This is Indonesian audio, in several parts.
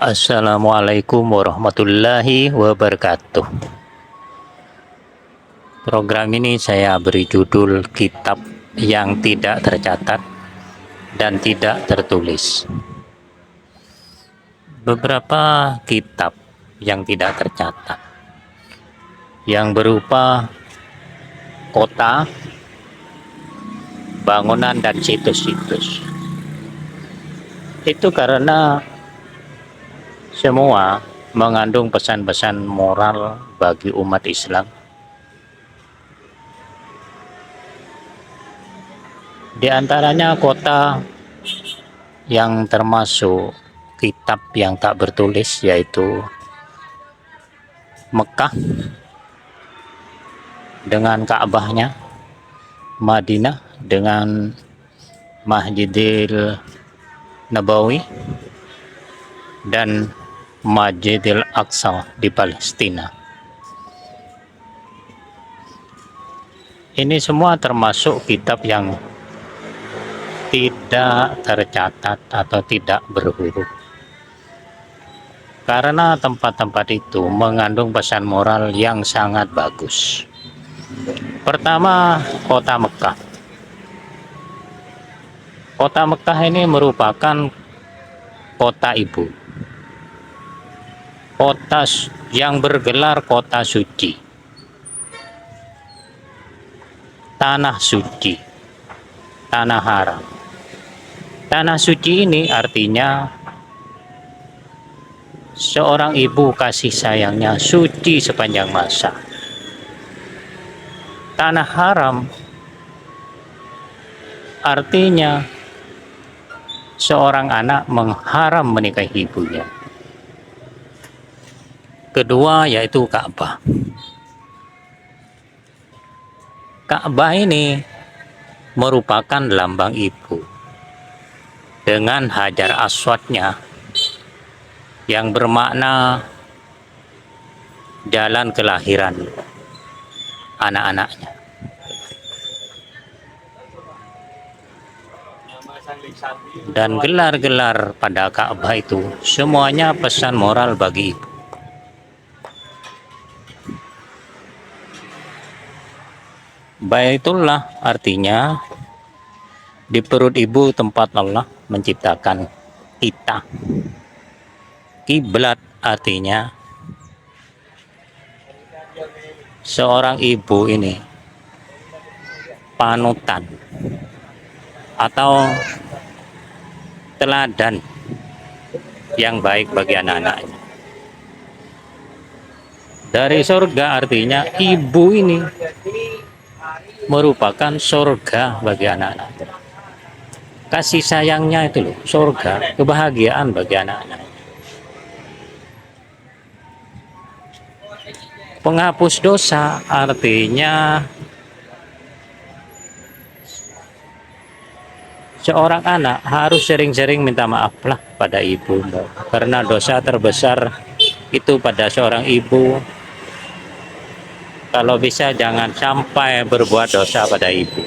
Assalamualaikum warahmatullahi wabarakatuh. Program ini saya beri judul Kitab yang Tidak Tercatat dan Tidak Tertulis. Beberapa kitab yang tidak tercatat, yang berupa kota, bangunan, dan situs-situs. Itu karena semua mengandung pesan-pesan moral bagi umat Islam. Di antaranya kota yang termasuk kitab yang tak bertulis yaitu Mekah dengan Ka'bahnya, Madinah dengan Masjidil Nabawi, dan Masjidil Aqsa di Palestina. Ini semua termasuk kitab yang tidak tercatat atau tidak berhuruf, karena tempat-tempat itu mengandung pesan moral yang sangat bagus. Pertama, kota Mekah. Kota Mekah ini merupakan kota ibu, kota yang bergelar kota suci, tanah suci, tanah haram. Tanah suci ini artinya seorang ibu kasih sayangnya suci sepanjang masa. Tanah haram artinya seorang anak mengharam menikahi ibunya. Kedua yaitu Ka'bah. Ka'bah ini merupakan lambang ibu dengan hajar aswadnya yang bermakna jalan kelahiran anak-anaknya. Dan gelar-gelar pada Ka'bah itu semuanya pesan moral bagi ibu. Baitullah artinya di perut ibu tempat Allah menciptakan kita. Kiblat artinya seorang ibu ini panutan atau teladan yang baik bagi anak-anaknya. Dari surga artinya ibu ini merupakan surga bagi anak-anak. Kasih sayangnya itu loh, surga, kebahagiaan bagi anak-anak. Penghapus dosa artinya seorang anak harus sering-sering minta maaf lah pada ibu, karena dosa terbesar itu pada seorang ibu. Kalau bisa jangan sampai berbuat dosa pada ibu,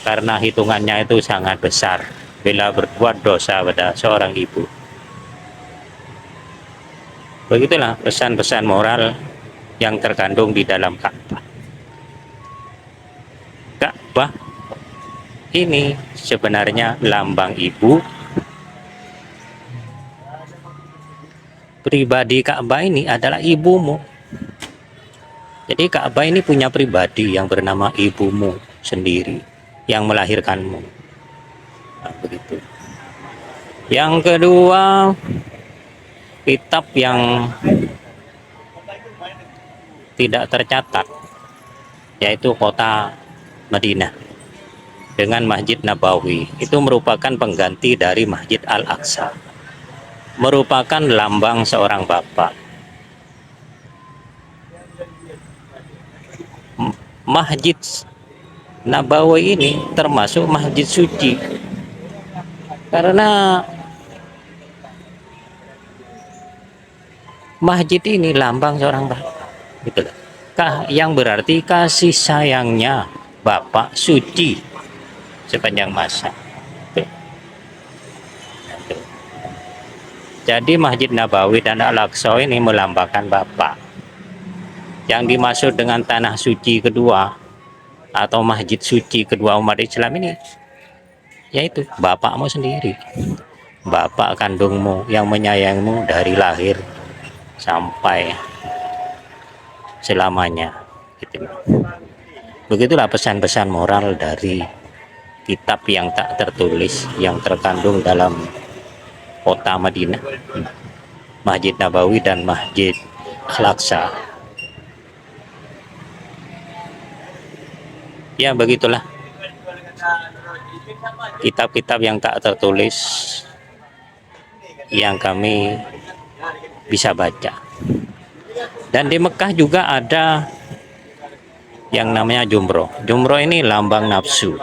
karena hitungannya itu sangat besar bila berbuat dosa pada seorang ibu. Begitulah pesan-pesan moral yang terkandung di dalam Ka'bah. Ka'bah ini sebenarnya lambang ibu. Pribadi Ka'bah ini adalah ibumu. Jadi Ka'bah ini punya pribadi yang bernama ibumu sendiri yang melahirkanmu. Nah, begitu. Yang kedua, kitab yang tidak tercatat yaitu kota Madinah dengan Masjid Nabawi. Itu merupakan pengganti dari Masjid Al-Aqsa, merupakan lambang seorang bapak. Masjid Nabawi ini termasuk masjid suci karena masjid ini lambang seorang bapak, gitu loh. Yang berarti kasih sayangnya bapak suci sepanjang masa. Jadi Masjid Nabawi dan Al-Aqsa ini melambangkan Bapa. Yang dimaksud dengan tanah suci kedua atau masjid suci kedua umat Islam ini, yaitu bapakmu sendiri, bapak kandungmu yang menyayangimu dari lahir sampai selamanya. Gitu. Begitulah pesan-pesan moral dari kitab yang tak tertulis yang terkandung dalam kota Madinah, Masjid Nabawi dan Masjid Al-Aqsa. Ya begitulah kitab-kitab yang tak tertulis yang kami bisa baca. Dan di Mekah juga ada yang namanya jumroh. Jumroh ini lambang nafsu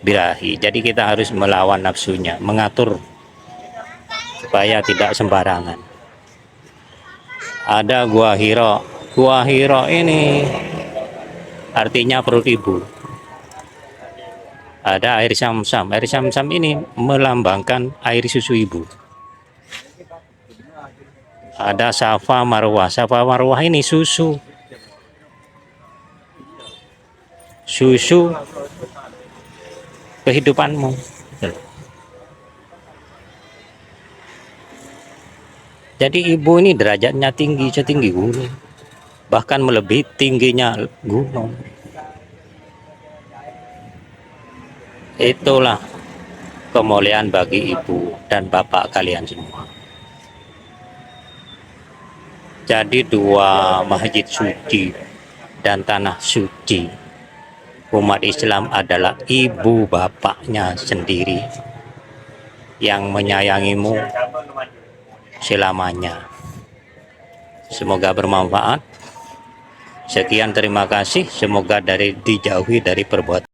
birahi. Jadi kita harus melawan nafsunya, mengatur supaya tidak sembarangan. Ada Gua Hira. Gua Hira ini artinya perut ibu. Ada air Zam-Zam. Air Zam-Zam ini melambangkan air susu ibu. Ada Safa Marwah. Safa Marwah ini susu. Susu kehidupanmu. Jadi ibu ini derajatnya tinggi, setinggi gunung. Bahkan melebihi tingginya gunung. Itulah kemuliaan bagi ibu dan bapak kalian semua. Jadi dua masjid suci dan tanah suci umat Islam adalah ibu bapaknya sendiri yang menyayangimu selamanya. Semoga bermanfaat. Sekian, terima kasih. Semoga dijauhi dari perbuatan